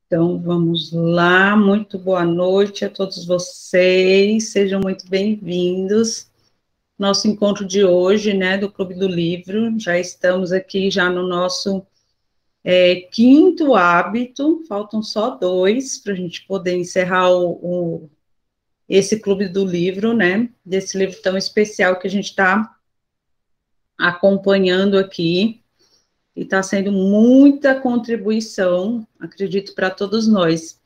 Então, vamos lá, muito boa noite a todos vocês, sejam muito bem-vindos. Nosso encontro de hoje, né, do Clube do Livro, já estamos aqui já no nosso quinto hábito, faltam só 2 para a gente poder encerrar esse Clube do Livro, né, desse livro tão especial que a gente está acompanhando aqui. E está sendo muita contribuição, acredito, para todos nós.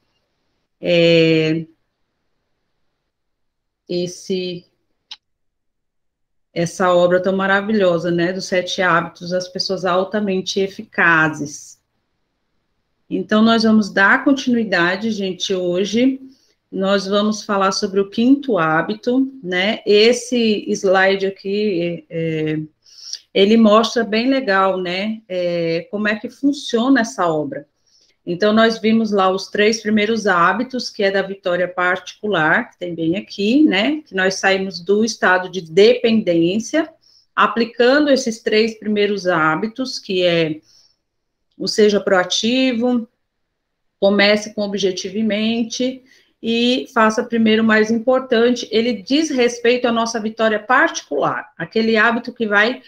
Essa obra tão maravilhosa, né, dos 7 hábitos das pessoas altamente eficazes. Então, nós vamos dar continuidade, gente, hoje. Nós vamos falar sobre o quinto hábito, né? Esse slide aqui, ele mostra bem legal, né, como é que funciona essa obra. Então, nós vimos lá os 3 primeiros hábitos, que é da vitória particular, que tem bem aqui, né, que nós saímos do estado de dependência, aplicando esses 3 primeiros hábitos, que é o seja proativo, comece com objetivo em mente, e faça primeiro o mais importante, ele diz respeito à nossa vitória particular, aquele hábito que vai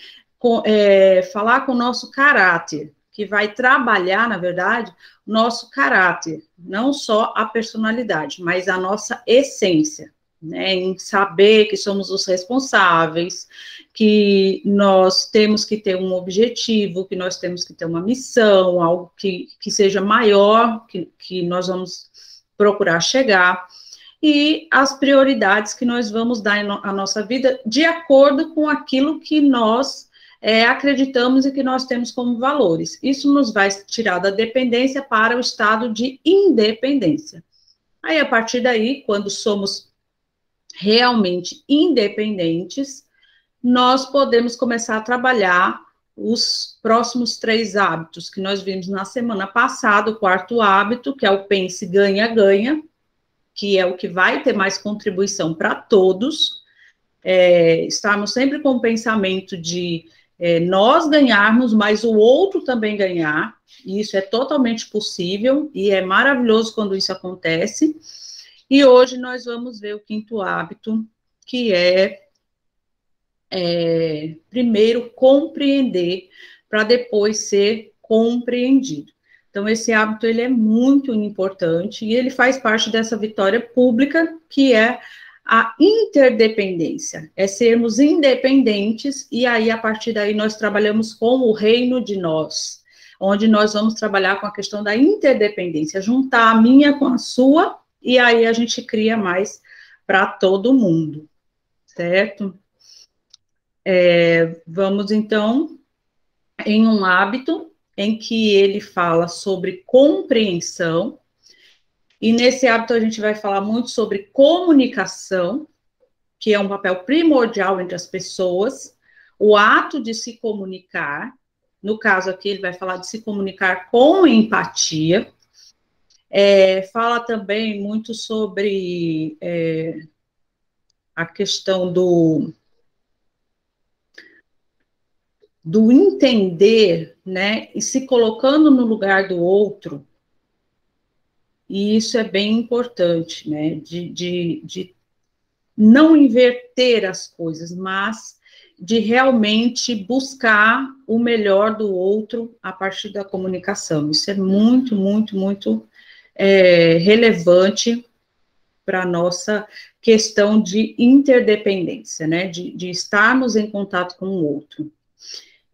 falar com o nosso caráter, que vai trabalhar, na verdade, o nosso caráter, não só a personalidade, mas a nossa essência, né, em saber que somos os responsáveis, que nós temos que ter um objetivo, que nós temos que ter uma missão, algo que seja maior, que nós vamos procurar chegar, e as prioridades que nós vamos dar à nossa vida de acordo com aquilo que nós acreditamos e que nós temos como valores. Isso nos vai tirar da dependência para o estado de independência. Aí, a partir daí, quando somos realmente independentes, nós podemos começar a trabalhar os próximos 3 hábitos que nós vimos na semana passada, o 4º hábito, que é o pense, ganha, ganha, que é o que vai ter mais contribuição para todos, estarmos sempre com o pensamento de nós ganharmos, mas o outro também ganhar, e isso é totalmente possível, e é maravilhoso quando isso acontece. E hoje nós vamos ver o 5º hábito, que primeiro compreender, para depois ser compreendido. Então, esse hábito, ele é muito importante, e ele faz parte dessa vitória pública, que é a interdependência, é sermos independentes, e aí, a partir daí, nós trabalhamos com o reino de nós, onde nós vamos trabalhar com a questão da interdependência, juntar a minha com a sua, e aí a gente cria mais para todo mundo, certo? Vamos, então, em um hábito em que ele fala sobre compreensão, e nesse hábito a gente vai falar muito sobre comunicação, que é um papel primordial entre as pessoas, o ato de se comunicar, no caso aqui ele vai falar de se comunicar com empatia, fala também muito sobre a questão do entender, né, e se colocando no lugar do outro, e isso é bem importante, né, de não inverter as coisas, mas de realmente buscar o melhor do outro a partir da comunicação. Isso é muito, muito, muito relevante para a nossa questão de interdependência, né, de estarmos em contato com o outro.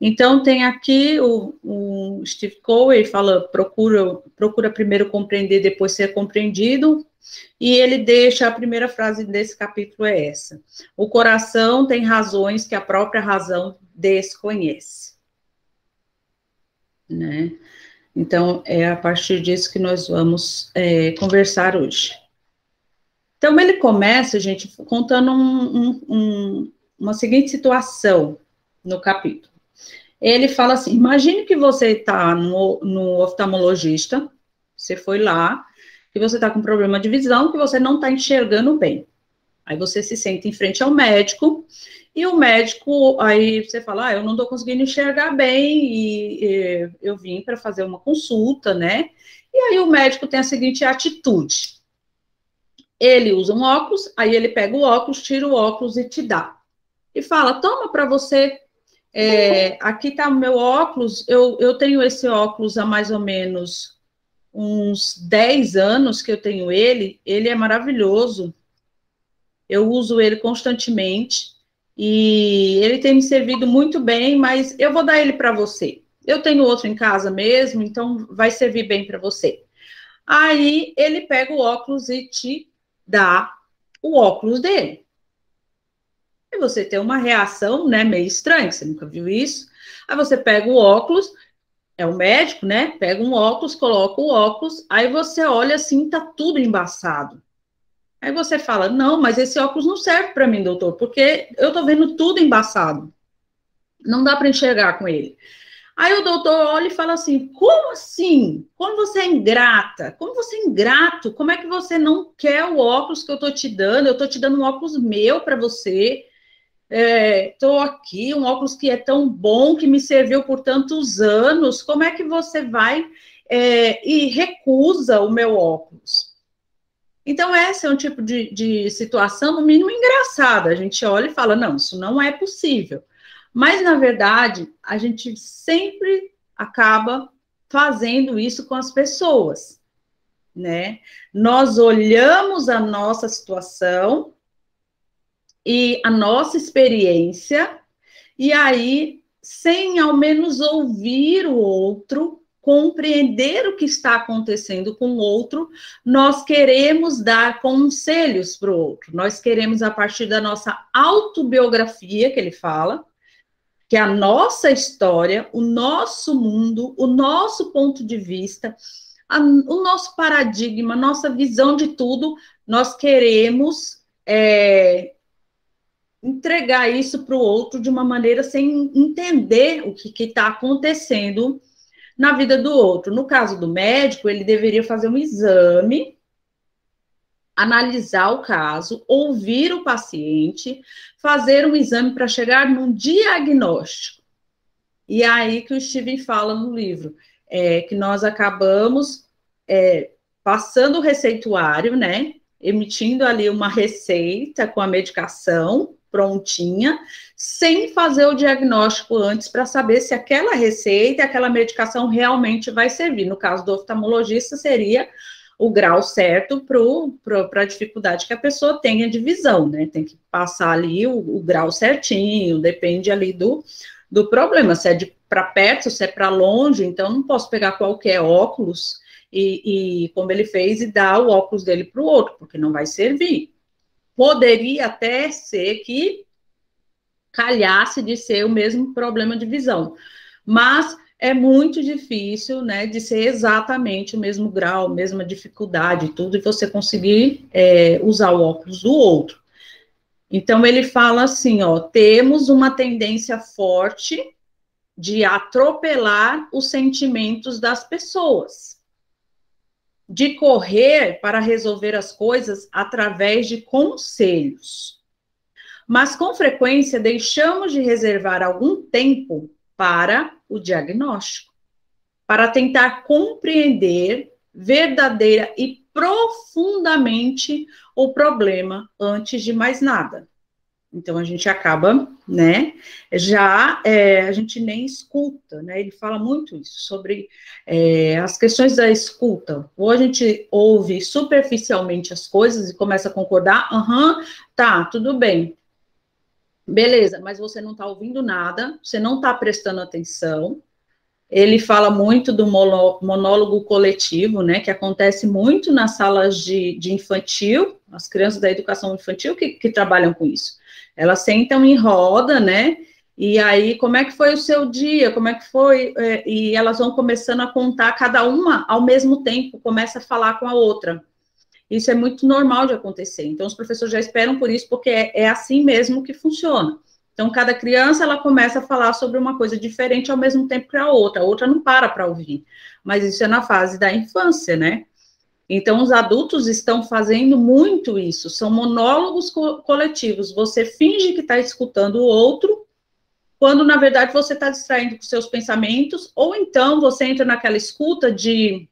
Então, tem aqui o Steve Covey, ele fala, procura primeiro compreender, depois ser compreendido, e ele deixa, a primeira frase desse capítulo é essa: o coração tem razões que a própria razão desconhece. Né? Então, é a partir disso que nós vamos conversar hoje. Então, ele começa, gente, contando uma seguinte situação no capítulo. Ele fala assim, imagine que você está no oftalmologista, você foi lá, que você está com problema de visão, que você não está enxergando bem. Aí você se senta em frente ao médico, e o médico, aí você fala, eu não estou conseguindo enxergar bem, e eu vim para fazer uma consulta, né? E aí o médico tem a seguinte atitude. Ele usa um óculos, aí ele pega o óculos, tira o óculos e te dá. E fala, toma para você, aqui tá o meu óculos, eu tenho esse óculos há mais ou menos uns 10 anos que eu tenho ele é maravilhoso, eu uso ele constantemente, e ele tem me servido muito bem, mas eu vou dar ele para você. Eu tenho outro em casa mesmo, então vai servir bem para você. Aí ele pega o óculos e te dá o óculos dele. E você tem uma reação, né, meio estranha, você nunca viu isso. Aí você pega o óculos, é o médico, né? Pega um óculos, coloca o óculos, aí você olha assim, tá tudo embaçado. Aí você fala, não, mas esse óculos não serve para mim, doutor, porque eu tô vendo tudo embaçado. Não dá para enxergar com ele. Aí o doutor olha e fala assim, como assim? Como você é ingrata? Como você é ingrato? Como é que você não quer o óculos que eu tô te dando? Eu tô te dando um óculos meu para você. Estou aqui, um óculos que é tão bom, que me serviu por tantos anos, como é que você vai e recusa o meu óculos? Então, esse é um tipo de situação, no mínimo, engraçada. A gente olha e fala, não, isso não é possível. Mas, na verdade, a gente sempre acaba fazendo isso com as pessoas, né? Nós olhamos a nossa situação e a nossa experiência, e aí, sem ao menos ouvir o outro, compreender o que está acontecendo com o outro, nós queremos dar conselhos para o outro, nós queremos, a partir da nossa autobiografia, que ele fala, que é a nossa história, o nosso mundo, o nosso ponto de vista, o nosso paradigma, nossa visão de tudo, nós queremos entregar isso para o outro de uma maneira sem entender o que está acontecendo na vida do outro. No caso do médico, ele deveria fazer um exame, analisar o caso, ouvir o paciente, fazer um exame para chegar num diagnóstico. E é aí que o Steven fala no livro, que nós acabamos passando o receituário, né? Emitindo ali uma receita com a medicação prontinha, sem fazer o diagnóstico antes para saber se aquela receita, aquela medicação realmente vai servir. No caso do oftalmologista, seria o grau certo para a dificuldade que a pessoa tenha de visão, né? Tem que passar ali o grau certinho, depende ali do problema, se é para perto, se é para longe, então não posso pegar qualquer óculos e como ele fez, e dar o óculos dele para o outro, porque não vai servir. Poderia até ser que calhasse de ser o mesmo problema de visão, mas é muito difícil, né, de ser exatamente o mesmo grau, mesma dificuldade, tudo, e você conseguir usar o óculos do outro. Então, ele fala assim, ó, temos uma tendência forte de atropelar os sentimentos das pessoas, de correr para resolver as coisas através de conselhos. Mas, com frequência, deixamos de reservar algum tempo para o diagnóstico, para tentar compreender verdadeira e profundamente o problema antes de mais nada. Então, a gente acaba, né, a gente nem escuta, né, ele fala muito isso, sobre as questões da escuta, ou a gente ouve superficialmente as coisas e começa a concordar, tá, tudo bem, beleza, mas você não está ouvindo nada, você não está prestando atenção. Ele fala muito do monólogo coletivo, né, que acontece muito nas salas de infantil, as crianças da educação infantil que trabalham com isso. Elas sentam em roda, né, e aí, como é que foi o seu dia, como é que foi, e elas vão começando a contar, cada uma ao mesmo tempo, começa a falar com a outra. Isso é muito normal de acontecer, então os professores já esperam por isso, porque é assim mesmo que funciona. Então, cada criança, ela começa a falar sobre uma coisa diferente ao mesmo tempo que a outra não para ouvir, mas isso é na fase da infância, né? Então, os adultos estão fazendo muito isso, são monólogos coletivos, você finge que está escutando o outro, quando, na verdade, você está distraindo com seus pensamentos, ou então você entra naquela escuta de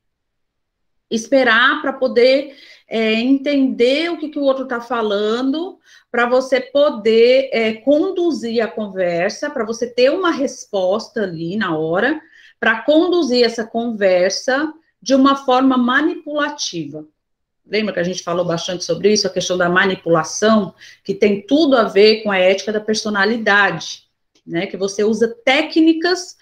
esperar para poder entender o que o outro está falando, para você poder conduzir a conversa, para você ter uma resposta ali na hora, para conduzir essa conversa de uma forma manipulativa. Lembra que a gente falou bastante sobre isso, a questão da manipulação, que tem tudo a ver com a ética da personalidade, né? Que você usa técnicas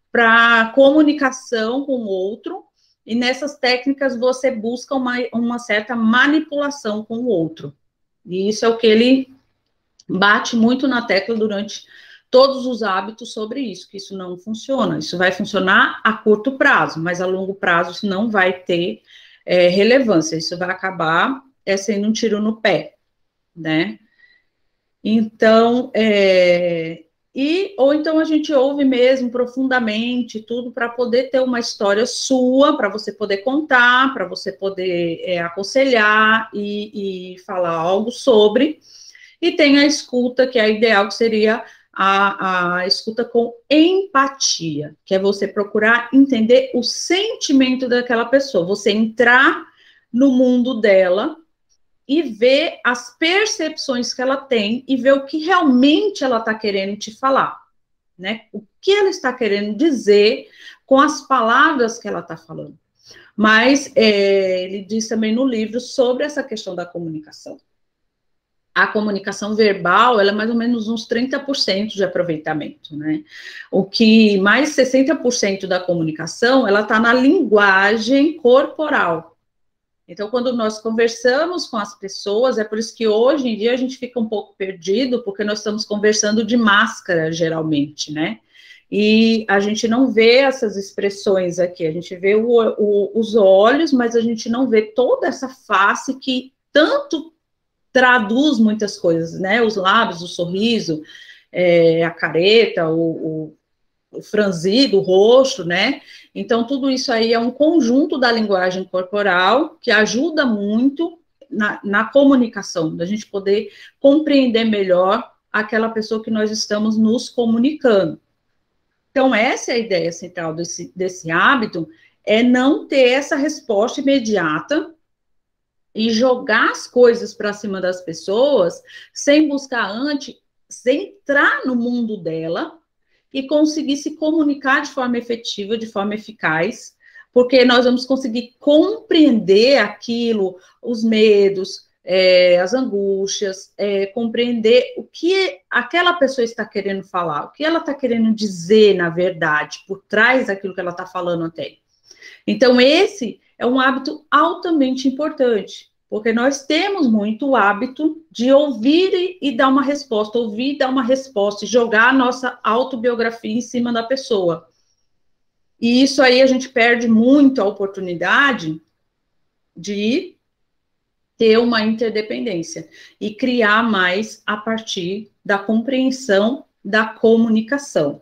para comunicação com o outro, e nessas técnicas você busca uma certa manipulação com o outro. E isso é o que ele bate muito na tecla durante todos os hábitos sobre isso, que isso não funciona. Isso vai funcionar a curto prazo, mas a longo prazo isso não vai ter relevância. Isso vai acabar sendo um tiro no pé, né? Então, ou então a gente ouve mesmo profundamente tudo para poder ter uma história sua, para você poder contar, para você poder aconselhar e falar algo sobre. E tem a escuta, que é a ideal, que seria a escuta com empatia, que é você procurar entender o sentimento daquela pessoa, você entrar no mundo dela e ver as percepções que ela tem e ver o que realmente ela está querendo te falar, né? O que ela está querendo dizer com as palavras que ela está falando. Mas ele diz também no livro sobre essa questão da comunicação. A comunicação verbal, ela é mais ou menos uns 30% de aproveitamento, né? O que mais 60% da comunicação, ela está na linguagem corporal. Então, quando nós conversamos com as pessoas, é por isso que hoje em dia a gente fica um pouco perdido, porque nós estamos conversando de máscara, geralmente, né? E a gente não vê essas expressões aqui, a gente vê os olhos, mas a gente não vê toda essa face que tanto traduz muitas coisas, né? Os lábios, o sorriso, a careta, o franzido, o rosto, né? Então, tudo isso aí é um conjunto da linguagem corporal que ajuda muito na comunicação, da gente poder compreender melhor aquela pessoa que nós estamos nos comunicando. Então, essa é a ideia central desse hábito, é não ter essa resposta imediata e jogar as coisas para cima das pessoas sem buscar antes, sem entrar no mundo dela e conseguir se comunicar de forma efetiva, de forma eficaz, porque nós vamos conseguir compreender aquilo, os medos, as angústias, compreender o que aquela pessoa está querendo falar, o que ela está querendo dizer, na verdade, por trás daquilo que ela está falando até. Então, esse é um hábito altamente importante, porque nós temos muito o hábito de ouvir e dar uma resposta, ouvir e dar uma resposta, e jogar a nossa autobiografia em cima da pessoa. E isso aí a gente perde muito a oportunidade de ter uma interdependência e criar mais a partir da compreensão da comunicação.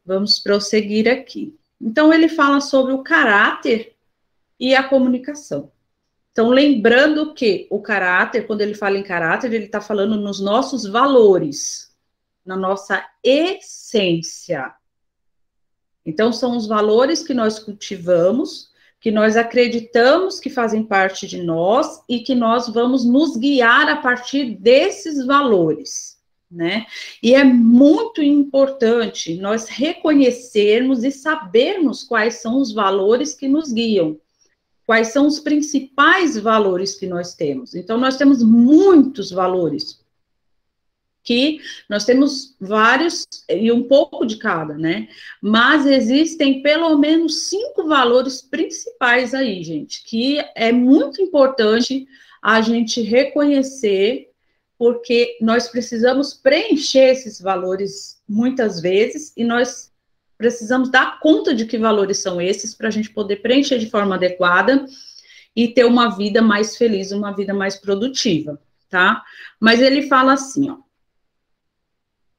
Vamos prosseguir aqui. Então, ele fala sobre o caráter e a comunicação. Então, lembrando que o caráter, quando ele fala em caráter, ele está falando nos nossos valores, na nossa essência. Então, são os valores que nós cultivamos, que nós acreditamos que fazem parte de nós e que nós vamos nos guiar a partir desses valores, né? E é muito importante nós reconhecermos e sabermos quais são os valores que nos guiam, quais são os principais valores que nós temos. Então, nós temos muitos valores, que nós temos vários, e um pouco de cada, né? Mas existem pelo menos 5 valores principais aí, gente, que é muito importante a gente reconhecer, porque nós precisamos preencher esses valores muitas vezes, e nós precisamos dar conta de que valores são esses, para a gente poder preencher de forma adequada e ter uma vida mais feliz, uma vida mais produtiva, tá? Mas ele fala assim, ó,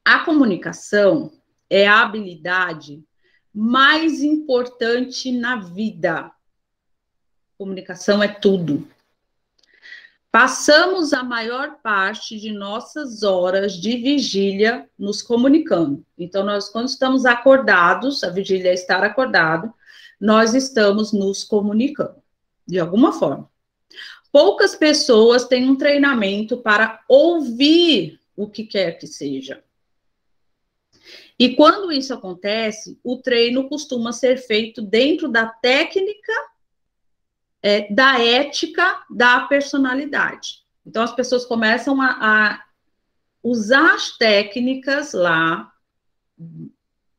a comunicação é a habilidade mais importante na vida. Comunicação é tudo. Passamos a maior parte de nossas horas de vigília nos comunicando. Então, nós, quando estamos acordados, a vigília é estar acordado, nós estamos nos comunicando, de alguma forma. Poucas pessoas têm um treinamento para ouvir o que quer que seja. E quando isso acontece, o treino costuma ser feito dentro da técnica, da ética, da personalidade. Então, as pessoas começam a usar as técnicas lá,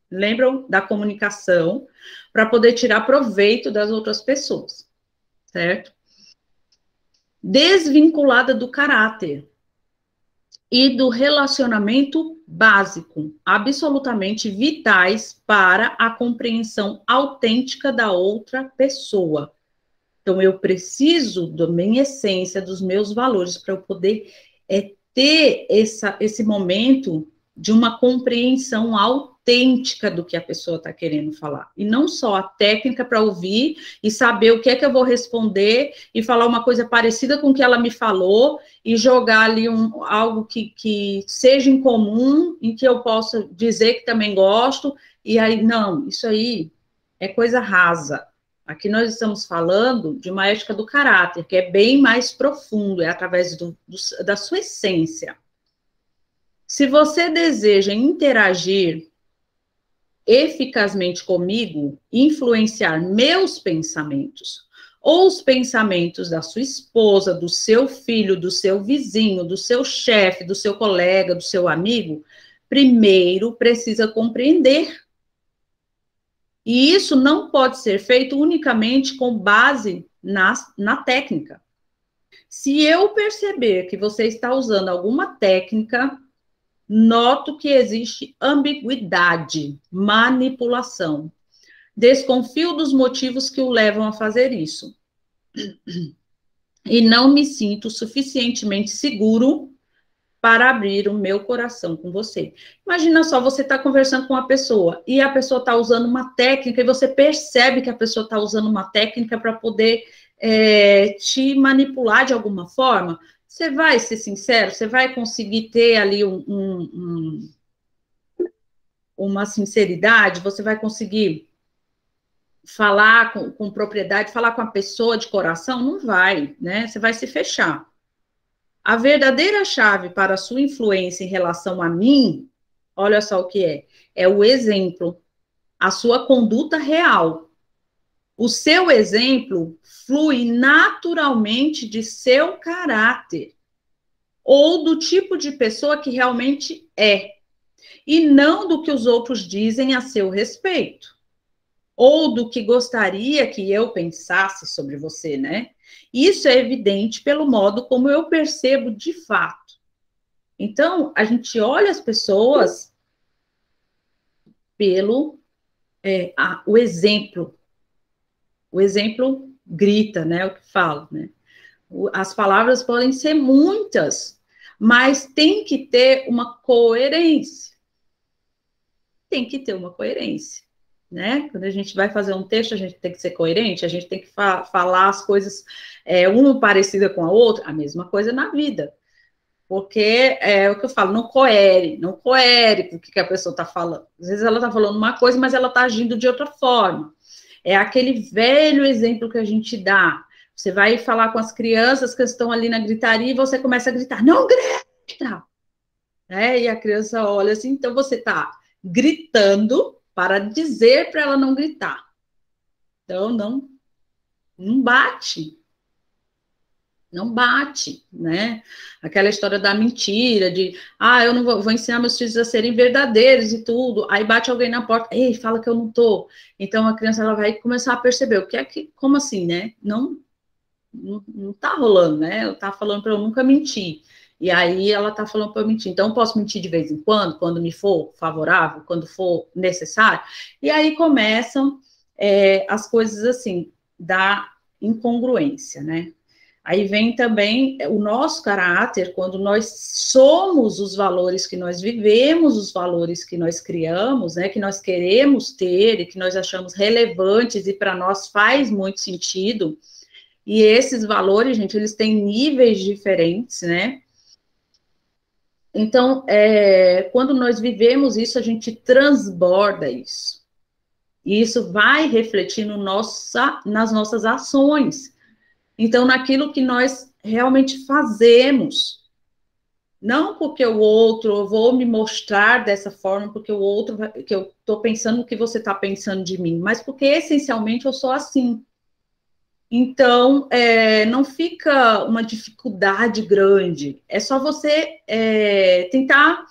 lembram da comunicação, para poder tirar proveito das outras pessoas, certo? Desvinculada do caráter e do relacionamento básico, absolutamente vitais para a compreensão autêntica da outra pessoa. Então, eu preciso da minha essência, dos meus valores, para eu poder ter esse momento de uma compreensão autêntica do que a pessoa está querendo falar. E não só a técnica para ouvir e saber o que é que eu vou responder e falar uma coisa parecida com o que ela me falou e jogar ali algo que seja em comum, em que eu possa dizer que também gosto. E aí, não, isso aí é coisa rasa. Aqui nós estamos falando de uma ética do caráter, que é bem mais profundo, é através da sua essência. Se você deseja interagir eficazmente comigo, influenciar meus pensamentos, ou os pensamentos da sua esposa, do seu filho, do seu vizinho, do seu chefe, do seu colega, do seu amigo, primeiro precisa compreender. E isso não pode ser feito unicamente com base na técnica. Se eu perceber que você está usando alguma técnica, noto que existe ambiguidade, manipulação. Desconfio dos motivos que o levam a fazer isso. E não me sinto suficientemente seguro para abrir o meu coração com você. Imagina só, você está conversando com uma pessoa e a pessoa está usando uma técnica e você percebe que a pessoa está usando uma técnica para poder te manipular de alguma forma. Você vai ser sincero? Você vai conseguir ter ali uma sinceridade? Você vai conseguir falar com propriedade, falar com a pessoa de coração? Não vai, né? Você vai se fechar. A verdadeira chave para a sua influência em relação a mim, olha só o que é o exemplo, a sua conduta real. O seu exemplo flui naturalmente de seu caráter, ou do tipo de pessoa que realmente é, e não do que os outros dizem a seu respeito, ou do que gostaria que eu pensasse sobre você, né? Isso é evidente pelo modo como eu percebo de fato. Então, a gente olha as pessoas pelo o exemplo. O exemplo grita, né? O que falo, né? As palavras podem ser muitas, mas tem que ter uma coerência. Tem que ter uma coerência, né? Quando a gente vai fazer um texto, a gente tem que ser coerente, a gente tem que falar as coisas uma parecida com a outra, a mesma coisa na vida. Porque é o que eu falo, não coere com o que a pessoa está falando. Às vezes ela está falando uma coisa, mas ela está agindo de outra forma. É aquele velho exemplo que a gente dá. Você vai falar com as crianças que estão ali na gritaria e você começa a gritar, não grita! E a criança olha assim, então você está gritando para dizer para ela não gritar. Então, não bate. Não bate, né? Aquela história da mentira, de, eu não vou ensinar meus filhos a serem verdadeiros e tudo. Aí bate alguém na porta, ei, fala que eu não tô. Então a criança ela vai começar a perceber o que é que, como assim, né? Não tá rolando, né? Ela tá falando para eu nunca mentir. E aí ela tá falando para eu mentir. Então eu posso mentir de vez em quando me for favorável, quando for necessário. E aí começam as coisas assim da incongruência, né? Aí vem também o nosso caráter, quando nós somos os valores que nós vivemos, os valores que nós criamos, né, que nós queremos ter e que nós achamos relevantes e para nós faz muito sentido. E esses valores, gente, eles têm níveis diferentes, né? Então, quando nós vivemos isso, a gente transborda isso. E isso vai refletir nas nossas ações. Então, naquilo que nós realmente fazemos. Não porque o outro, eu vou me mostrar dessa forma, porque o outro, que eu estou pensando o que você está pensando de mim, mas porque essencialmente eu sou assim. Então, não fica uma dificuldade grande, é só você tentar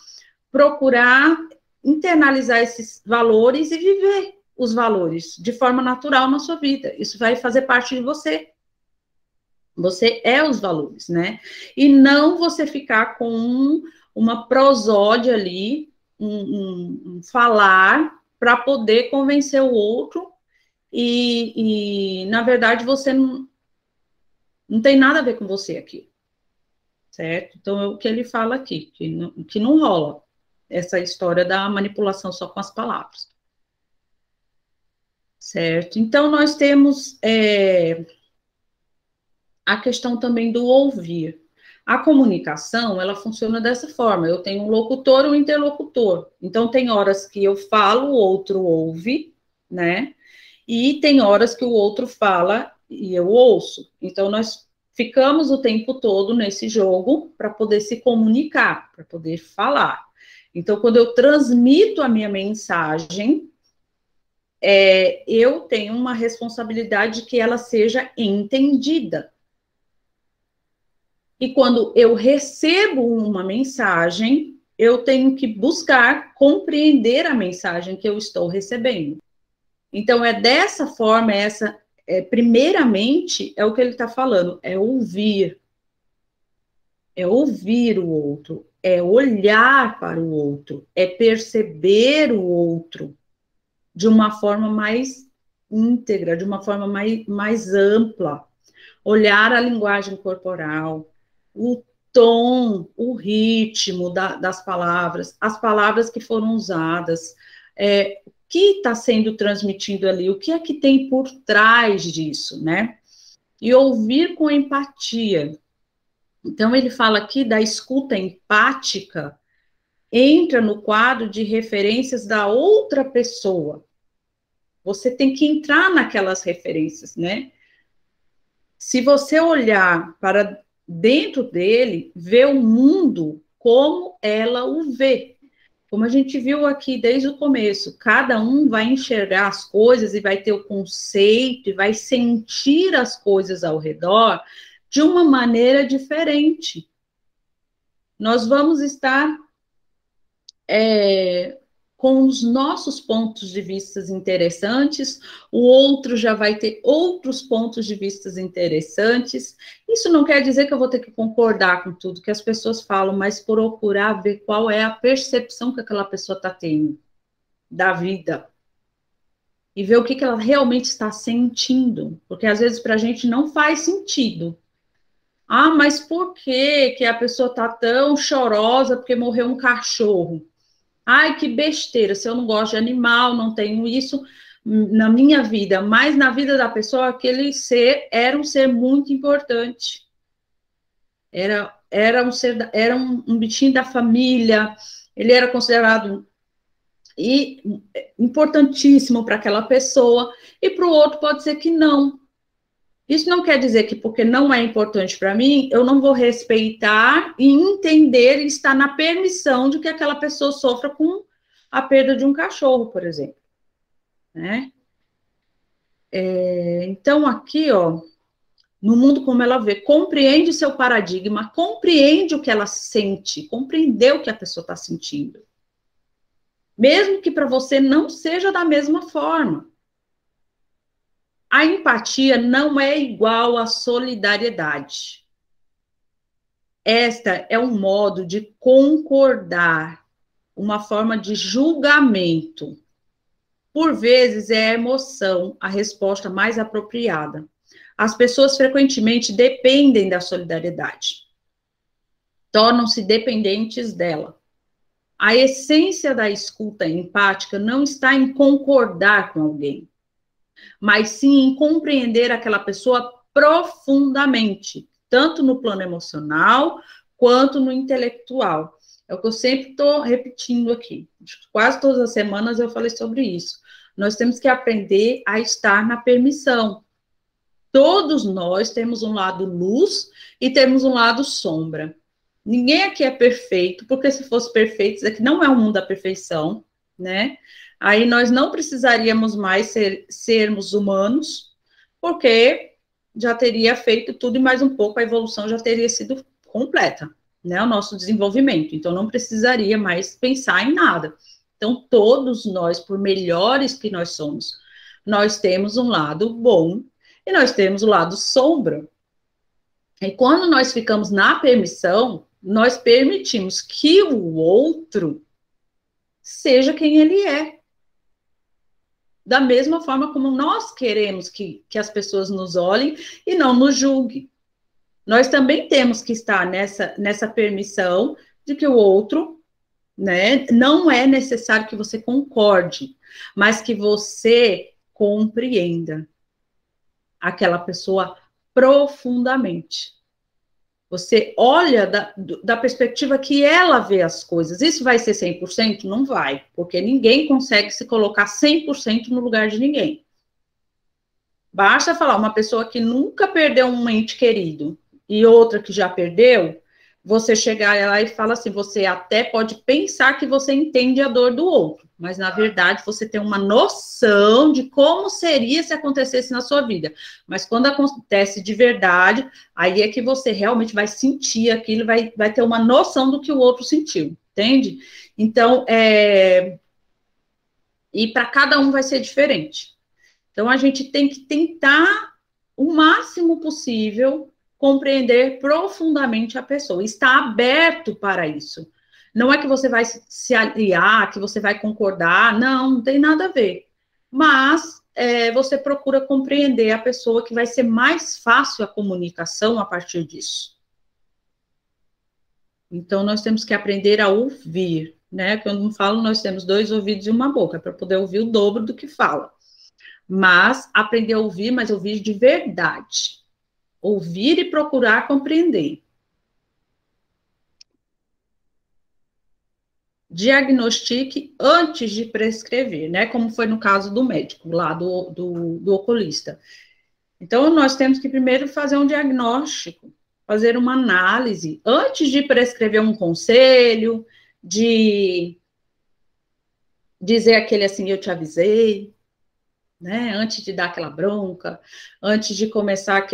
procurar internalizar esses valores e viver os valores de forma natural na sua vida. Isso vai fazer parte de você. Você é os valores, né? E não você ficar com uma prosódia ali, um falar para poder convencer o outro na verdade, você não tem nada a ver com você aqui, certo? Então, é o que ele fala aqui, que não rola essa história da manipulação só com as palavras, certo? Então, nós temos a questão também do ouvir. A comunicação, ela funciona dessa forma, eu tenho um locutor e um interlocutor, então tem horas que eu falo, o outro ouve, né? E tem horas que o outro fala e eu ouço. Então, nós ficamos o tempo todo nesse jogo para poder se comunicar, para poder falar. Então, quando eu transmito a minha mensagem, eu tenho uma responsabilidade de que ela seja entendida. E quando eu recebo uma mensagem, eu tenho que buscar compreender a mensagem que eu estou recebendo. Então, dessa forma, primeiramente, é o que ele está falando, é ouvir o outro, é olhar para o outro, é perceber o outro de uma forma mais íntegra, de uma forma mais ampla, olhar a linguagem corporal, o tom, o ritmo das palavras, as palavras que foram usadas, o que está sendo transmitido ali, o que é que tem por trás disso, né? E ouvir com empatia. Então, ele fala aqui da escuta empática, entra no quadro de referências da outra pessoa. Você tem que entrar naquelas referências, né? Se você olhar para dentro dele, ver o mundo como ela o vê. Como a gente viu aqui desde o começo, cada um vai enxergar as coisas e vai ter o conceito e vai sentir as coisas ao redor de uma maneira diferente. Nós vamos estar com os nossos pontos de vista interessantes, o outro já vai ter outros pontos de vista interessantes. Isso não quer dizer que eu vou ter que concordar com tudo que as pessoas falam, mas procurar ver qual é a percepção que aquela pessoa está tendo da vida. E ver o que ela realmente está sentindo. Porque às vezes para a gente não faz sentido. Ah, mas por que a pessoa está tão chorosa porque morreu um cachorro? Ai, que besteira, se eu não gosto de animal, não tenho isso na minha vida, mas na vida da pessoa, aquele ser era um ser muito importante. Era um bichinho da família, ele era considerado importantíssimo para aquela pessoa, e para o outro pode ser que não. Isso não quer dizer que porque não é importante para mim, eu não vou respeitar e entender e estar na permissão de que aquela pessoa sofra com a perda de um cachorro, por exemplo. Né? Então, aqui, ó, no mundo como ela vê, compreende seu paradigma, compreende o que ela sente, compreender o que a pessoa está sentindo. Mesmo que para você não seja da mesma forma. A empatia não é igual à solidariedade. Esta é um modo de concordar, uma forma de julgamento. Por vezes é a emoção a resposta mais apropriada. As pessoas frequentemente dependem da solidariedade. Tornam-se dependentes dela. A essência da escuta empática não está em concordar com alguém, mas sim em compreender aquela pessoa profundamente, tanto no plano emocional quanto no intelectual. É o que eu sempre estou repetindo aqui. Quase todas as semanas eu falei sobre isso. Nós temos que aprender a estar na permissão. Todos nós temos um lado luz e temos um lado sombra. Ninguém aqui é perfeito, porque se fosse perfeito, isso aqui não é um mundo da perfeição, né? Aí nós não precisaríamos mais sermos humanos, porque já teria feito tudo e mais um pouco, a evolução já teria sido completa, né? O nosso desenvolvimento. Então, não precisaria mais pensar em nada. Então, todos nós, por melhores que nós somos, nós temos um lado bom e nós temos o lado sombra. E quando nós ficamos na permissão, nós permitimos que o outro seja quem ele é. Da mesma forma como nós queremos que as pessoas nos olhem e não nos julguem. Nós também temos que estar nessa permissão de que o outro, né, não é necessário que você concorde, mas que você compreenda aquela pessoa profundamente. Você olha da perspectiva que ela vê as coisas. Isso vai ser 100%? Não vai, porque ninguém consegue se colocar 100% no lugar de ninguém. Basta falar, uma pessoa que nunca perdeu um ente querido e outra que já perdeu, você chegar lá e fala assim, você até pode pensar que você entende a dor do outro, mas na verdade você tem uma noção de como seria se acontecesse na sua vida. Mas quando acontece de verdade, aí é que você realmente vai sentir aquilo, vai ter uma noção do que o outro sentiu, entende? Então, e para cada um vai ser diferente. Então, a gente tem que tentar o máximo possível compreender profundamente a pessoa, estar aberto para isso. Não é que você vai se aliar, que você vai concordar, não tem nada a ver. Mas você procura compreender a pessoa, que vai ser mais fácil a comunicação a partir disso. Então, nós temos que aprender a ouvir, né? Quando eu falo, nós temos 2 ouvidos e uma boca, para poder ouvir o dobro do que fala. Mas aprender a ouvir, mas ouvir de verdade. Ouvir e procurar compreender. Diagnostique antes de prescrever, né? Como foi no caso do médico, lá do oculista. Então, nós temos que primeiro fazer um diagnóstico, fazer uma análise, antes de prescrever um conselho, de dizer aquele assim, eu te avisei, né? Antes de dar aquela bronca, antes de começar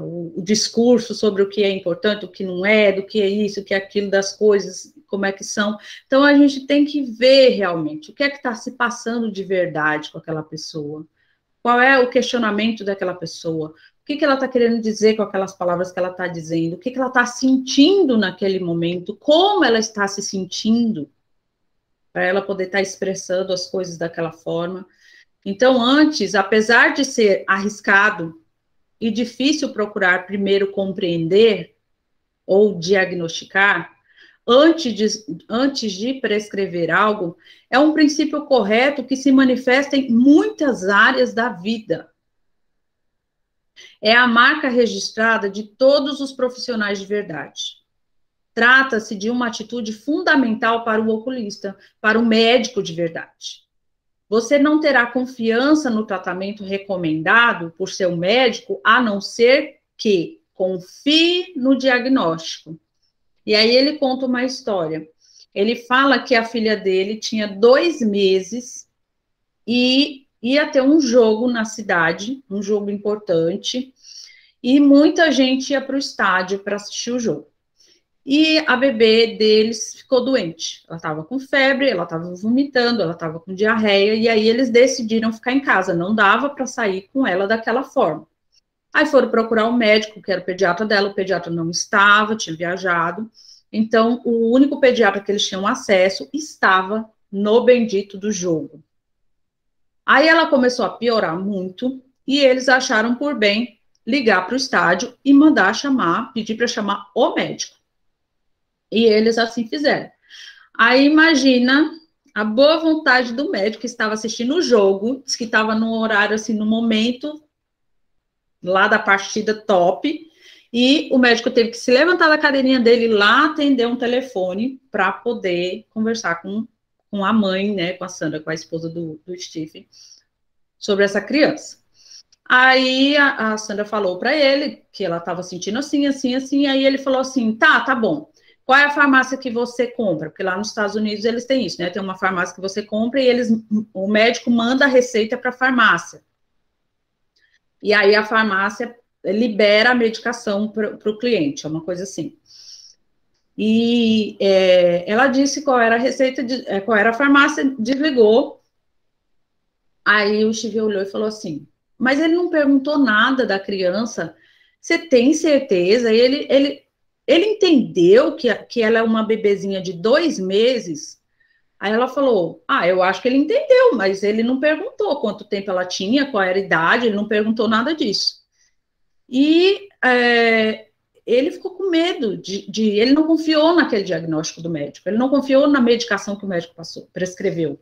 o discurso sobre o que é importante, o que não é, do que é isso, o que é aquilo, das coisas, como é que são. Então, a gente tem que ver realmente o que é que está se passando de verdade com aquela pessoa. Qual é o questionamento daquela pessoa? O que ela está querendo dizer com aquelas palavras que ela está dizendo? O que ela está sentindo naquele momento? Como ela está se sentindo? Para ela poder estar expressando as coisas daquela forma. Então, antes, apesar de ser arriscado e difícil procurar primeiro compreender ou diagnosticar, antes de prescrever algo, é um princípio correto que se manifesta em muitas áreas da vida. É a marca registrada de todos os profissionais de verdade. Trata-se de uma atitude fundamental para o oculista, para o médico de verdade. Você não terá confiança no tratamento recomendado por seu médico, a não ser que confie no diagnóstico. E aí ele conta uma história. Ele fala que a filha dele tinha 2 meses e ia ter um jogo na cidade, um jogo importante, e muita gente ia para o estádio para assistir o jogo. E a bebê deles ficou doente. Ela estava com febre, ela estava vomitando, ela estava com diarreia, e aí eles decidiram ficar em casa. Não dava para sair com ela daquela forma. Aí foram procurar um médico, que era o pediatra dela, o pediatra não estava, tinha viajado. Então, o único pediatra que eles tinham acesso estava no bendito do jogo. Aí ela começou a piorar muito, e eles acharam por bem ligar para o estádio e mandar chamar, pedir para chamar o médico. E eles assim fizeram. Aí imagina a boa vontade do médico que estava assistindo o jogo, que estava no horário, assim, no momento lá da partida top, e o médico teve que se levantar da cadeirinha dele lá, atender um telefone para poder conversar com com a mãe, né, com a Sandra, com a esposa do Stephen, sobre essa criança. Aí a Sandra falou para ele que ela estava sentindo assim, assim, assim, aí ele falou assim, tá bom. Qual é a farmácia que você compra? Porque lá nos Estados Unidos eles têm isso, né? Tem uma farmácia que você compra e o médico manda a receita para a farmácia. E aí a farmácia libera a medicação para o cliente, é uma coisa assim. E ela disse qual era a receita, qual era a farmácia, desligou. Aí o Steve olhou e falou assim, mas ele não perguntou nada da criança, você tem certeza? E ele entendeu que ela é uma bebezinha de 2 meses? Aí ela falou, eu acho que ele entendeu, mas ele não perguntou quanto tempo ela tinha, qual era a idade, ele não perguntou nada disso. E ele ficou com medo ele não confiou naquele diagnóstico do médico, ele não confiou na medicação que o médico prescreveu.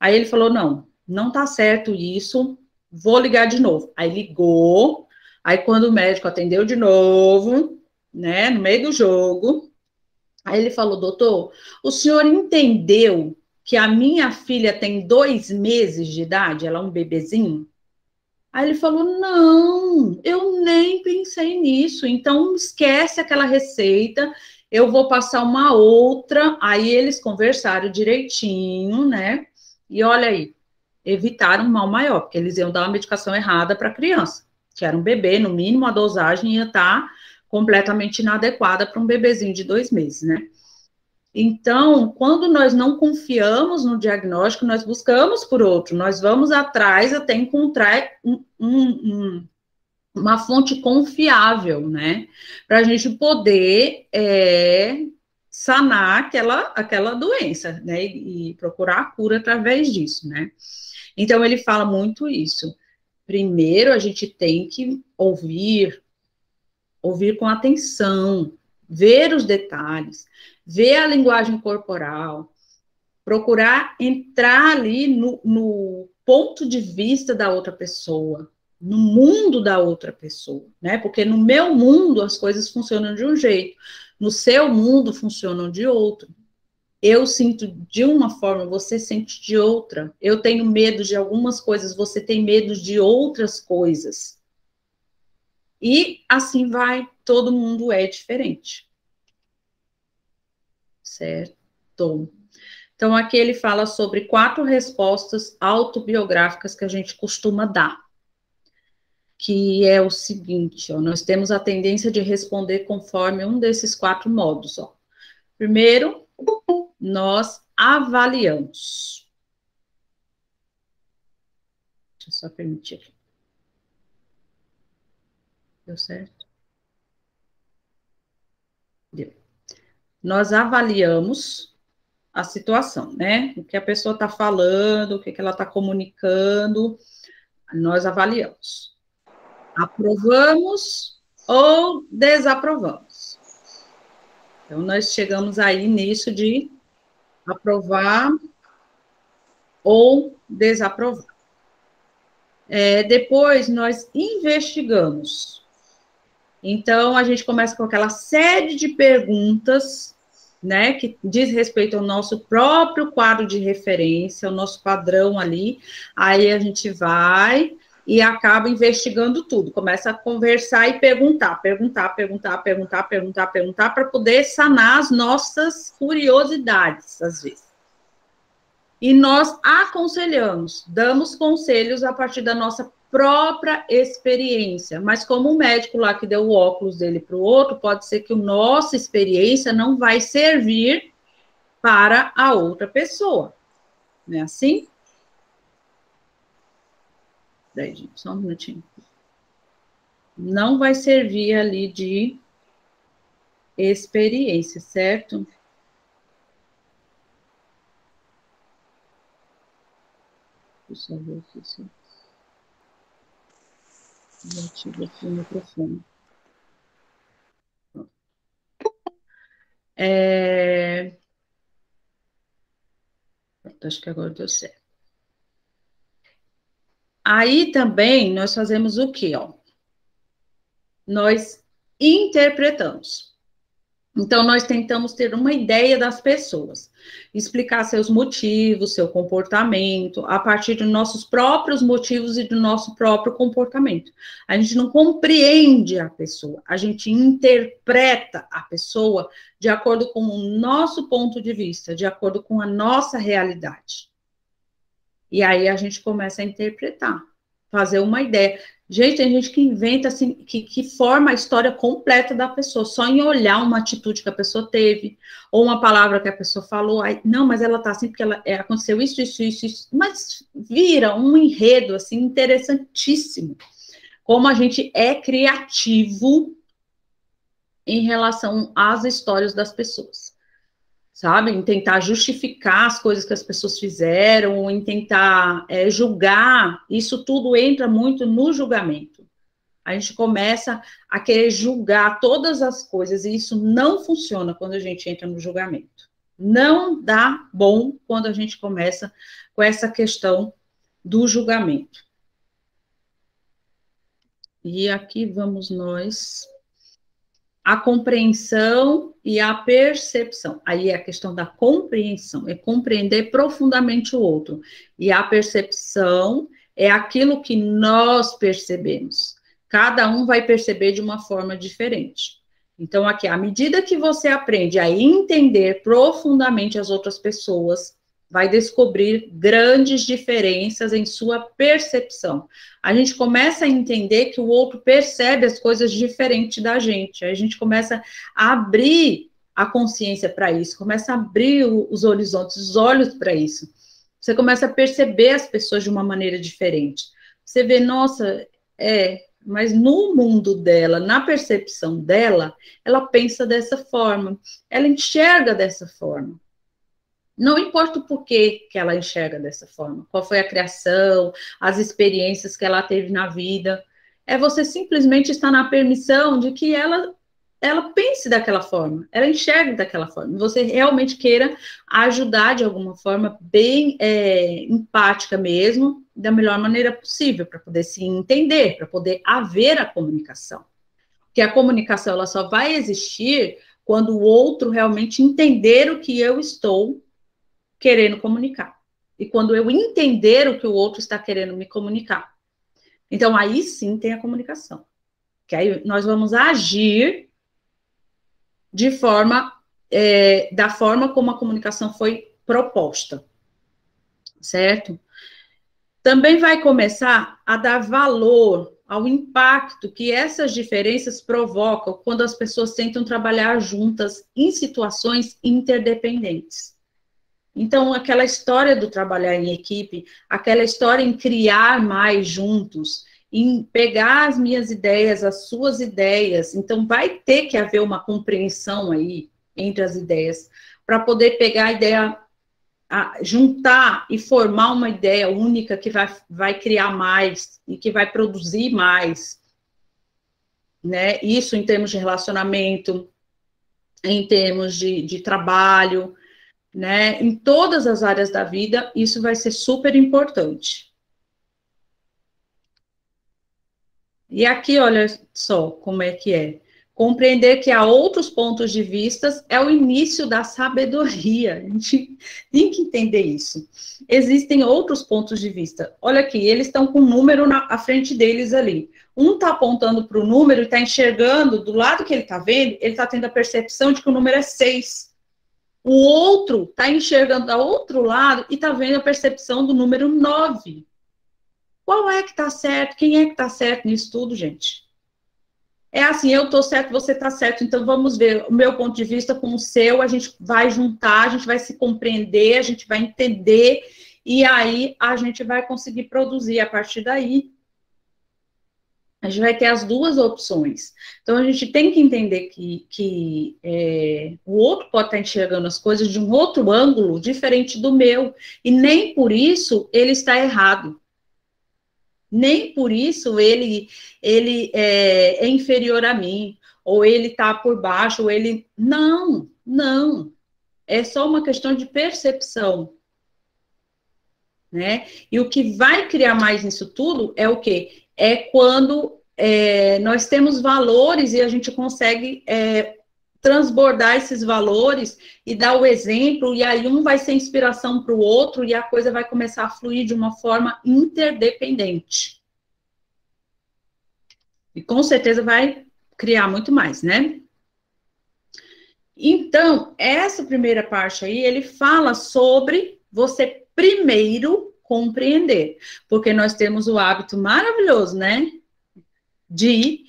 Aí ele falou, não tá certo isso, vou ligar de novo. Aí ligou, aí quando o médico atendeu de novo, né, no meio do jogo, aí ele falou, doutor, o senhor entendeu que a minha filha tem 2 meses de idade, ela é um bebezinho? Aí ele falou, não, eu nem pensei nisso, então esquece aquela receita, eu vou passar uma outra. Aí eles conversaram direitinho, né, e olha aí, evitaram um mal maior, porque eles iam dar uma medicação errada para a criança, que era um bebê, no mínimo a dosagem ia estar completamente inadequada para um bebezinho de 2 meses, né? Então, quando nós não confiamos no diagnóstico, nós buscamos por outro, nós vamos atrás até encontrar uma fonte confiável, né? Para a gente poder sanar aquela doença, né? E procurar a cura através disso, né? Então, ele fala muito isso. Primeiro, a gente tem que ouvir com atenção, ver os detalhes, ver a linguagem corporal, procurar entrar ali no ponto de vista da outra pessoa, no mundo da outra pessoa, né? Porque no meu mundo as coisas funcionam de um jeito, no seu mundo funcionam de outro. Eu sinto de uma forma, você sente de outra. Eu tenho medo de algumas coisas, você tem medo de outras coisas. E assim vai, todo mundo é diferente. Certo? Então, aqui ele fala sobre 4 respostas autobiográficas que a gente costuma dar. Que é o seguinte, ó, nós temos a tendência de responder conforme um desses 4 modos, ó. Primeiro, nós avaliamos. Deixa eu só permitir aqui. Deu certo? Deu. Nós avaliamos a situação, né? O que a pessoa está falando, o que ela está comunicando, nós avaliamos. Aprovamos ou desaprovamos. Então, nós chegamos aí nisso de aprovar ou desaprovar. Depois, nós investigamos. Então, a gente começa com aquela série de perguntas, né, que diz respeito ao nosso próprio quadro de referência, ao nosso padrão ali. Aí a gente vai e acaba investigando tudo, começa a conversar e perguntar para poder sanar as nossas curiosidades, às vezes. E nós aconselhamos, damos conselhos a partir da nossa própria experiência, mas como o médico lá que deu o óculos dele para o outro, pode ser que a nossa experiência não vai servir para a outra pessoa, não é assim? Daí, gente, só um minutinho. Não vai servir ali de experiência, certo? Deixa eu ver aqui se eu ativo aqui o microfone. Acho que agora deu certo. Aí também nós fazemos o quê, ó? Nós interpretamos. Então, nós tentamos ter uma ideia das pessoas, explicar seus motivos, seu comportamento, a partir dos nossos próprios motivos e do nosso próprio comportamento. A gente não compreende a pessoa, a gente interpreta a pessoa de acordo com o nosso ponto de vista, de acordo com a nossa realidade. E aí a gente começa a interpretar, fazer uma ideia. Gente, tem gente que inventa, assim, que forma a história completa da pessoa, só em olhar uma atitude que a pessoa teve, ou uma palavra que a pessoa falou, aí, não, mas ela tá assim porque aconteceu isso, mas vira um enredo, assim, interessantíssimo. Como a gente é criativo em relação às histórias das pessoas. Sabe, em tentar justificar as coisas que as pessoas fizeram, em tentar julgar, isso tudo entra muito no julgamento. A gente começa a querer julgar todas as coisas, e isso não funciona quando a gente entra no julgamento. Não dá bom quando a gente começa com essa questão do julgamento. E aqui vamos nós... A compreensão e a percepção. Aí é a questão da compreensão, é compreender profundamente o outro. E a percepção é aquilo que nós percebemos. Cada um vai perceber de uma forma diferente. Então, aqui, à medida que você aprende a entender profundamente as outras pessoas, vai descobrir grandes diferenças em sua percepção. A gente começa a entender que o outro percebe as coisas diferente da gente. A gente começa a abrir a consciência para isso, começa a abrir os horizontes, os olhos para isso. Você começa a perceber as pessoas de uma maneira diferente. Você vê, nossa, mas no mundo dela, na percepção dela, ela pensa dessa forma, ela enxerga dessa forma. Não importa o porquê que ela enxerga dessa forma, qual foi a criação, as experiências que ela teve na vida, é você simplesmente estar na permissão de que ela pense daquela forma, ela enxergue daquela forma, você realmente queira ajudar de alguma forma bem empática mesmo, da melhor maneira possível, para poder se entender, para poder haver a comunicação. Porque a comunicação ela só vai existir quando o outro realmente entender o que eu estou querendo comunicar. E quando eu entender o que o outro está querendo me comunicar. Então, aí sim tem a comunicação. Que aí nós vamos agir de forma, da forma como a comunicação foi proposta. Certo? Também vai começar a dar valor ao impacto que essas diferenças provocam quando as pessoas tentam trabalhar juntas em situações interdependentes. Então, aquela história do trabalhar em equipe, aquela história em criar mais juntos, em pegar as minhas ideias, as suas ideias, então vai ter que haver uma compreensão aí entre as ideias, para poder pegar a ideia, juntar e formar uma ideia única que vai criar mais e que vai produzir mais, né? Isso em termos de relacionamento, em termos de trabalho, né? Em todas as áreas da vida, isso vai ser super importante. E aqui, olha só como é que é. Compreender que há outros pontos de vista é o início da sabedoria. A gente tem que entender isso. Existem outros pontos de vista. Olha aqui, eles estão com um número à frente deles ali. Um está apontando para o número e está enxergando, do lado que ele está vendo, ele está tendo a percepção de que o número é 6. O outro está enxergando do outro lado e está vendo a percepção do número 9. Qual é que está certo? Quem é que está certo nisso tudo, gente? É assim, eu estou certo, você está certo, então vamos ver o meu ponto de vista com o seu, a gente vai juntar, a gente vai se compreender, a gente vai entender, e aí a gente vai conseguir produzir a partir daí. A gente vai ter as duas opções. Então, a gente tem que entender que o outro pode estar enxergando as coisas de um outro ângulo, diferente do meu, e nem por isso ele está errado. Nem por isso ele é inferior a mim, ou ele está por baixo, ou ele... Não, não. É só uma questão de percepção. Né? E o que vai criar mais nisso tudo é o quê? É quando nós temos valores e a gente consegue transbordar esses valores e dar o exemplo, e aí um vai ser inspiração para o outro, e a coisa vai começar a fluir de uma forma interdependente. E com certeza vai criar muito mais, né? Então, essa primeira parte aí, ele fala sobre você primeiro compreender, porque nós temos o hábito maravilhoso, né? De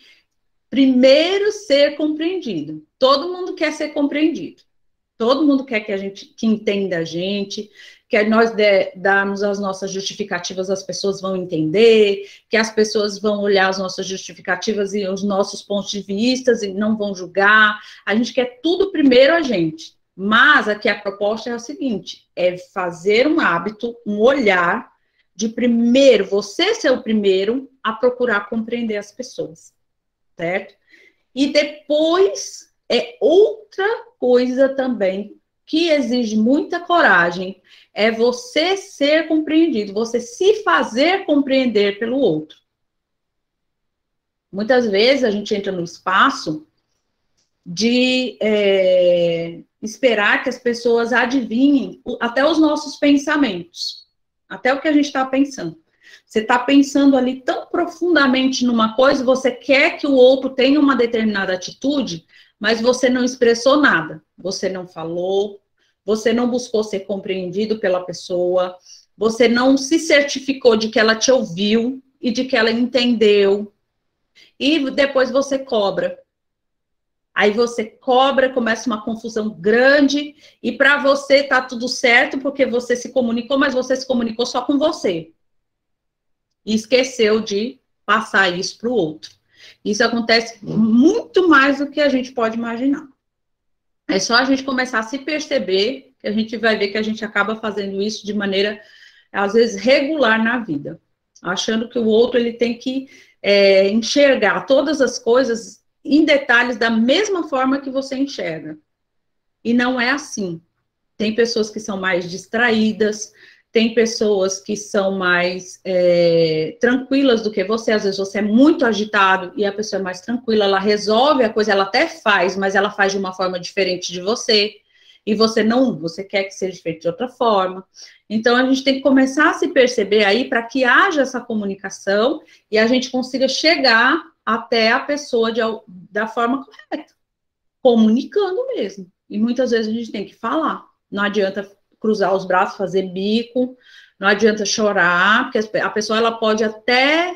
primeiro ser compreendido. Todo mundo quer ser compreendido. Todo mundo quer que a gente que entenda a gente, que nós darmos as nossas justificativas, as pessoas vão entender, que as pessoas vão olhar as nossas justificativas e os nossos pontos de vista e não vão julgar. A gente quer tudo primeiro a gente. Mas aqui a proposta é a seguinte: é fazer um hábito, um olhar de primeiro, você ser o primeiro a procurar compreender as pessoas, certo? E depois é outra coisa também que exige muita coragem, é você ser compreendido, você se fazer compreender pelo outro. Muitas vezes a gente entra no espaço de esperar que as pessoas adivinhem até os nossos pensamentos, até o que a gente está pensando. Você está pensando ali tão profundamente numa coisa, você quer que o outro tenha uma determinada atitude, mas você não expressou nada, você não falou, você não buscou ser compreendido pela pessoa, você não se certificou de que ela te ouviu e de que ela entendeu, e depois você cobra. Aí você cobra, começa uma confusão grande, e para você tá tudo certo, porque você se comunicou, mas você se comunicou só com você. E esqueceu de passar isso para o outro. Isso acontece muito mais do que a gente pode imaginar. É só a gente começar a se perceber que a gente vai ver que a gente acaba fazendo isso de maneira, às vezes, regular na vida. Achando que o outro ele tem que enxergar todas as coisas em detalhes da mesma forma que você enxerga. E não é assim. Tem pessoas que são mais distraídas, tem pessoas que são mais tranquilas do que você, às vezes você é muito agitado e a pessoa é mais tranquila, ela resolve a coisa, ela até faz, mas ela faz de uma forma diferente de você, e você não, você quer que seja feito de outra forma. Então, a gente tem que começar a se perceber aí para que haja essa comunicação e a gente consiga chegar até a pessoa da forma correta, comunicando mesmo. E muitas vezes a gente tem que falar, não adianta cruzar os braços, fazer bico, não adianta chorar, porque a pessoa ela pode até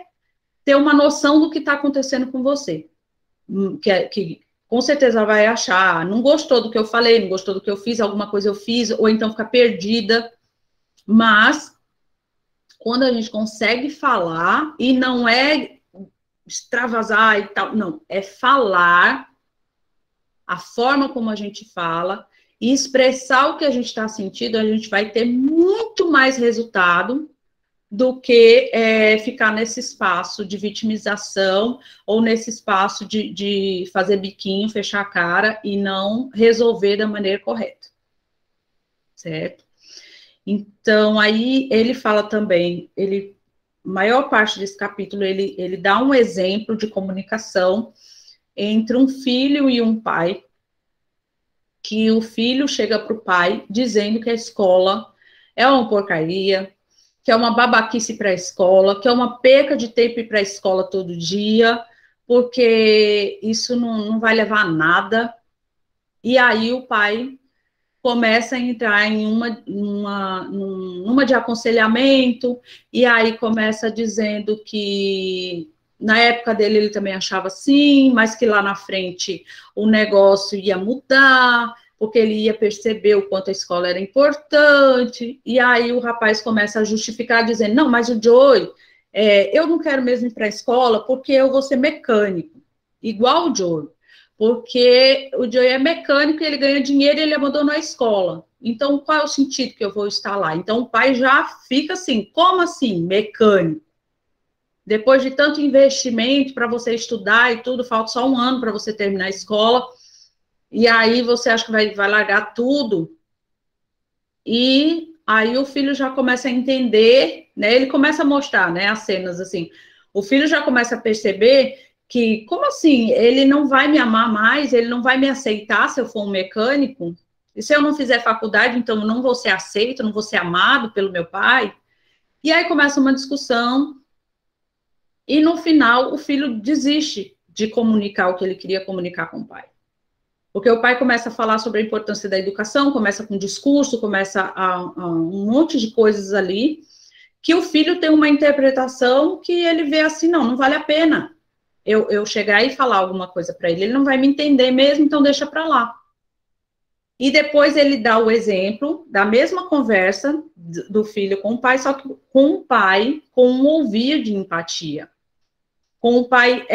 ter uma noção do que está acontecendo com você, que com certeza ela vai achar, não gostou do que eu falei, não gostou do que eu fiz, alguma coisa eu fiz, ou então fica perdida, mas quando a gente consegue falar, e não é extravasar e tal, não, é falar, a forma como a gente fala, e expressar o que a gente está sentindo, a gente vai ter muito mais resultado do que ficar nesse espaço de vitimização ou nesse espaço de fazer biquinho, fechar a cara e não resolver da maneira correta, certo? Então, aí ele fala também, maior parte desse capítulo, ele dá um exemplo de comunicação entre um filho e um pai, que o filho chega para o pai dizendo que a escola é uma porcaria, que é uma babaquice para a escola, que é uma perca de tempo para a escola todo dia, porque isso não vai levar a nada. E aí o pai começa a entrar em uma de aconselhamento, e aí começa dizendo que na época dele ele também achava assim, mas que lá na frente o negócio ia mudar, porque ele ia perceber o quanto a escola era importante, e aí o rapaz começa a justificar, dizendo, não, mas o Joey, eu não quero mesmo ir para a escola, porque eu vou ser mecânico, igual o Joey, porque o Joey é mecânico, ele ganha dinheiro e ele abandonou a escola, então qual é o sentido que eu vou estar lá? Então o pai já fica assim, como assim, mecânico? Depois de tanto investimento para você estudar e tudo, falta só um ano para você terminar a escola, e aí você acha que vai largar tudo, e aí o filho já começa a entender, né, ele começa a mostrar, né, as cenas assim, o filho já começa a perceber que, como assim? Ele não vai me amar mais? Ele não vai me aceitar se eu for um mecânico? E se eu não fizer faculdade, então eu não vou ser aceito, não vou ser amado pelo meu pai? E aí começa uma discussão, e no final o filho desiste de comunicar o que ele queria comunicar com o pai. Porque o pai começa a falar sobre a importância da educação, começa com discurso, começa a um monte de coisas ali, que o filho tem uma interpretação que ele vê assim, não vale a pena eu chegar e falar alguma coisa para ele não vai me entender mesmo, então deixa para lá. E depois ele dá o exemplo da mesma conversa do filho com o pai, só que com o pai com um ouvir de empatia. Com o pai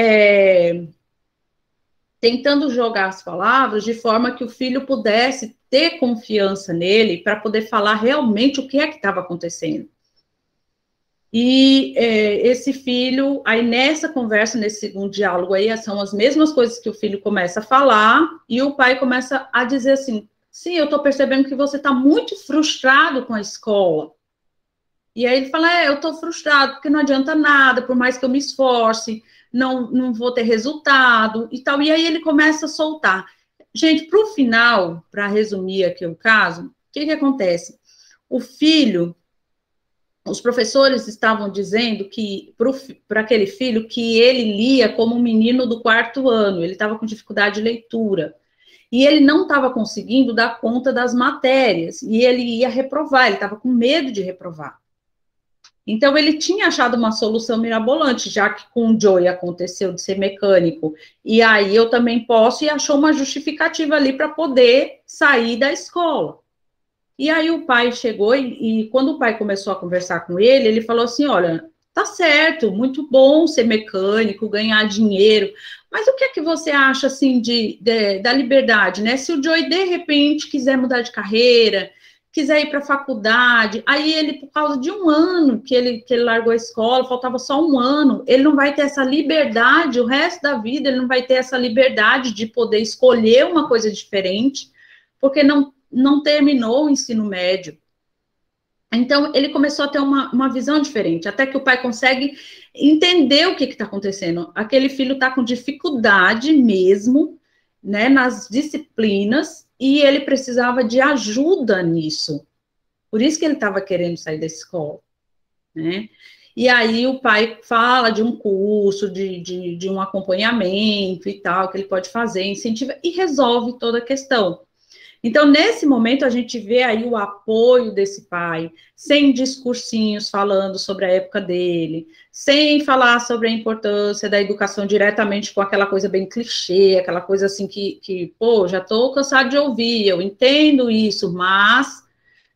tentando jogar as palavras de forma que o filho pudesse ter confiança nele para poder falar realmente o que é que estava acontecendo. E esse filho, aí nessa conversa, nesse segundo diálogo aí, são as mesmas coisas que o filho começa a falar, e o pai começa a dizer assim, sim, eu estou percebendo que você está muito frustrado com a escola. E aí ele fala, eu estou frustrado, porque não adianta nada, por mais que eu me esforce, não vou ter resultado, e tal. E aí ele começa a soltar. Gente, para o final, para resumir aqui o caso, o que acontece? O filho... Os professores estavam dizendo que, para aquele filho, que ele lia como um menino do 4º ano, ele estava com dificuldade de leitura, e ele não estava conseguindo dar conta das matérias, e ele ia reprovar, ele estava com medo de reprovar. Então, ele tinha achado uma solução mirabolante, já que com o Joey aconteceu de ser mecânico, e aí eu também posso, e achou uma justificativa ali para poder sair da escola. E aí o pai chegou e quando o pai começou a conversar com ele, ele falou assim, olha, tá certo, muito bom ser mecânico, ganhar dinheiro, mas o que é que você acha, assim, da liberdade, né? Se o Joey, de repente, quiser mudar de carreira, quiser ir para a faculdade, aí ele, por causa de um ano que ele largou a escola, faltava só um ano, ele não vai ter essa liberdade, o resto da vida ele não vai ter essa liberdade de poder escolher uma coisa diferente, porque não terminou o ensino médio. Então, ele começou a ter uma visão diferente, até que o pai consegue entender o que está acontecendo. Aquele filho está com dificuldade mesmo, né, nas disciplinas, e ele precisava de ajuda nisso. Por isso que ele estava querendo sair da escola, né? E aí o pai fala de um curso, de um acompanhamento e tal, que ele pode fazer, incentiva, e resolve toda a questão. Então, nesse momento, a gente vê aí o apoio desse pai, sem discursinhos falando sobre a época dele, sem falar sobre a importância da educação diretamente com aquela coisa bem clichê, aquela coisa assim pô, já estou cansado de ouvir, eu entendo isso, mas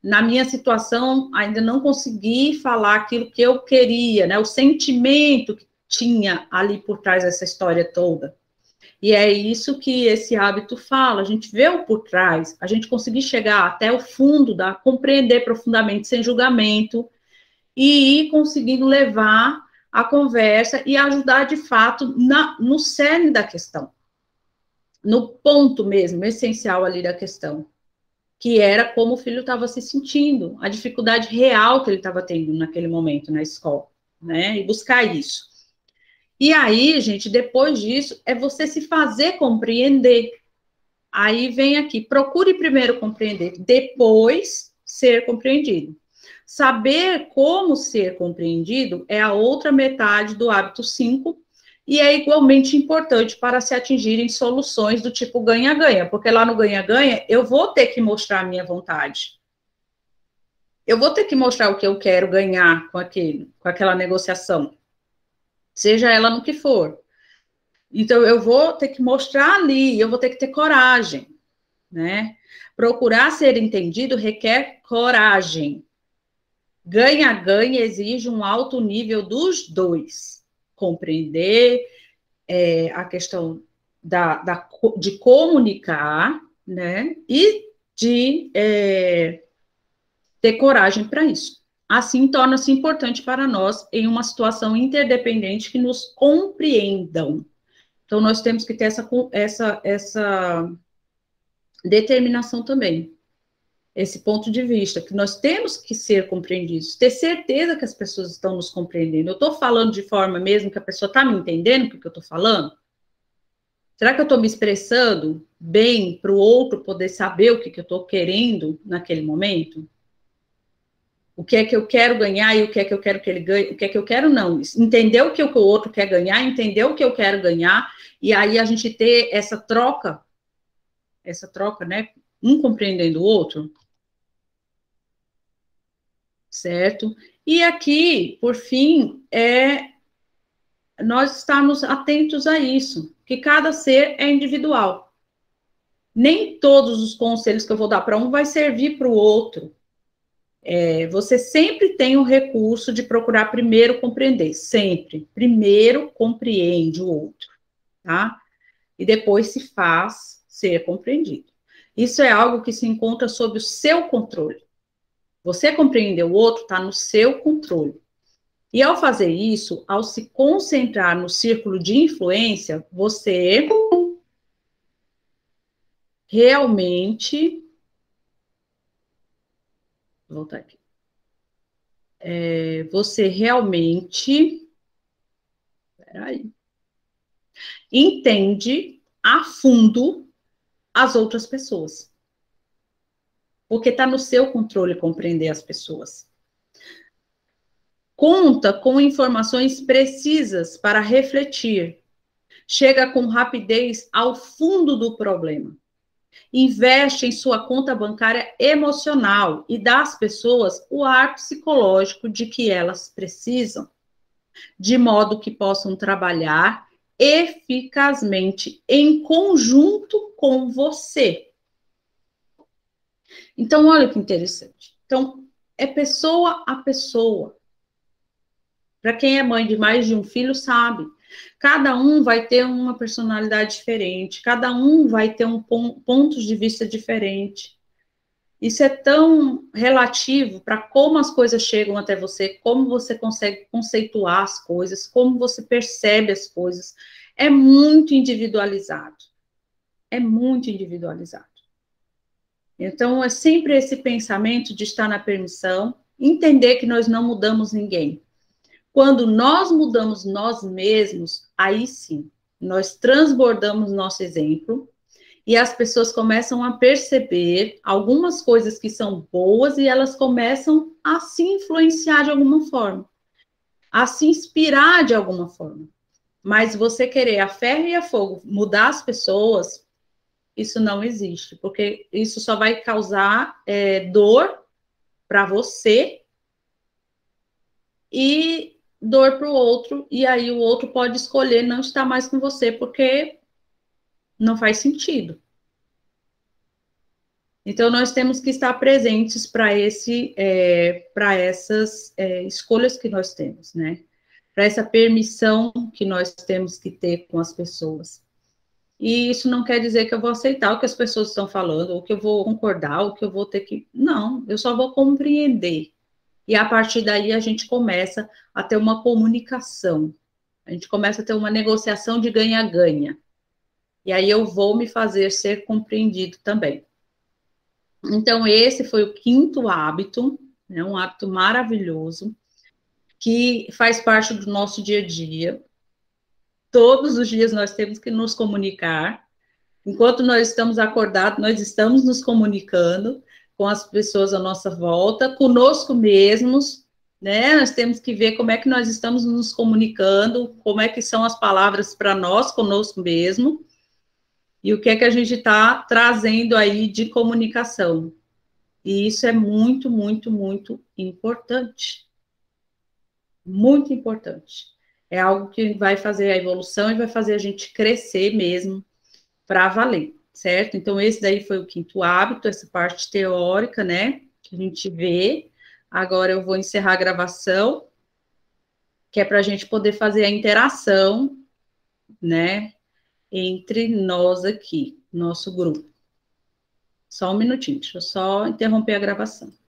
na minha situação ainda não consegui falar aquilo que eu queria, né, o sentimento que tinha ali por trás dessa história toda. E é isso que esse hábito fala, a gente vê o por trás, a gente conseguir chegar até o fundo, compreender profundamente, sem julgamento, e ir conseguindo levar a conversa e ajudar, de fato, no cerne da questão, no ponto mesmo, essencial ali da questão, que era como o filho estava se sentindo, a dificuldade real que ele estava tendo naquele momento na escola, né, e buscar isso. E aí, gente, depois disso, é você se fazer compreender. Aí vem aqui, procure primeiro compreender, depois ser compreendido. Saber como ser compreendido é a outra metade do hábito 5, e é igualmente importante para se atingirem soluções do tipo ganha-ganha, porque lá no ganha-ganha, eu vou ter que mostrar a minha vontade. Eu vou ter que mostrar o que eu quero ganhar com aquela negociação, seja ela no que for. Então, eu vou ter que mostrar ali, eu vou ter que ter coragem, né? Procurar ser entendido requer coragem. Ganha-ganha exige um alto nível dos dois. Compreender a questão de comunicar, né? E de ter coragem para isso. Assim, torna-se importante para nós em uma situação interdependente que nos compreendam. Então, nós temos que ter essa determinação também. esse ponto de vista, que nós temos que ser compreendidos, ter certeza que as pessoas estão nos compreendendo. Eu estou falando de forma mesmo que a pessoa está me entendendo o que eu estou falando? Será que eu estou me expressando bem para o outro poder saber o que eu estou querendo naquele momento? O que é que eu quero ganhar e o que é que eu quero que ele ganhe? O que é que eu quero não? Entender o que o outro quer ganhar, entender o que eu quero ganhar, e aí a gente ter essa troca, né? Um compreendendo o outro. Certo? E aqui, por fim, nós estamos atentos a isso, que cada ser é individual. Nem todos os conselhos que eu vou dar para um vai servir para o outro. Você sempre tem o recurso de procurar primeiro compreender, sempre. Primeiro compreende o outro, tá? E depois se faz ser compreendido. Isso é algo que se encontra sob o seu controle. Você compreender o outro está no seu controle. E ao fazer isso, ao se concentrar no círculo de influência, você realmente. Vou voltar aqui. Você realmente. Peraí. Entende a fundo as outras pessoas. Porque está no seu controle compreender as pessoas. Conta com informações precisas para refletir. Chega com rapidez ao fundo do problema. Investe em sua conta bancária emocional e dá às pessoas o ar psicológico de que elas precisam, de modo que possam trabalhar eficazmente em conjunto com você. Então, olha que interessante. Então, é pessoa a pessoa. Para quem é mãe de mais de um filho, sabe. Cada um vai ter uma personalidade diferente, cada um vai ter pontos de vista diferente. Isso é tão relativo para como as coisas chegam até você, como você consegue conceituar as coisas, como você percebe as coisas. É muito individualizado. É muito individualizado. Então, é sempre esse pensamento de estar na permissão, entender que nós não mudamos ninguém. Quando nós mudamos nós mesmos, aí sim, nós transbordamos nosso exemplo e as pessoas começam a perceber algumas coisas que são boas e elas começam a se influenciar de alguma forma, a se inspirar de alguma forma. Mas você querer a ferro e a fogo mudar as pessoas, isso não existe, porque isso só vai causar dor para você e dor para o outro, e aí o outro pode escolher não estar mais com você, porque não faz sentido. Então, nós temos que estar presentes para essas escolhas que nós temos, né? Para essa permissão que nós temos que ter com as pessoas. E isso não quer dizer que eu vou aceitar o que as pessoas estão falando, ou que eu vou concordar, ou que eu vou ter que... Não, eu só vou compreender. E a partir daí a gente começa a ter uma comunicação. A gente começa a ter uma negociação de ganha-ganha. E aí eu vou me fazer ser compreendido também. Então, esse foi o quinto hábito, né, um hábito maravilhoso, que faz parte do nosso dia a dia. Todos os dias nós temos que nos comunicar. Enquanto nós estamos acordados, nós estamos nos comunicando com as pessoas à nossa volta, conosco mesmos, né? Nós temos que ver como é que nós estamos nos comunicando, como é que são as palavras para nós, conosco mesmo, e o que é que a gente está trazendo aí de comunicação. E isso é muito, muito, muito importante. Muito importante. É algo que vai fazer a evolução e vai fazer a gente crescer mesmo para valer, certo? Então, esse daí foi o quinto hábito, essa parte teórica, né, que a gente vê. Agora eu vou encerrar a gravação, que é para a gente poder fazer a interação, né, entre nós aqui, nosso grupo. Só um minutinho, deixa eu só interromper a gravação.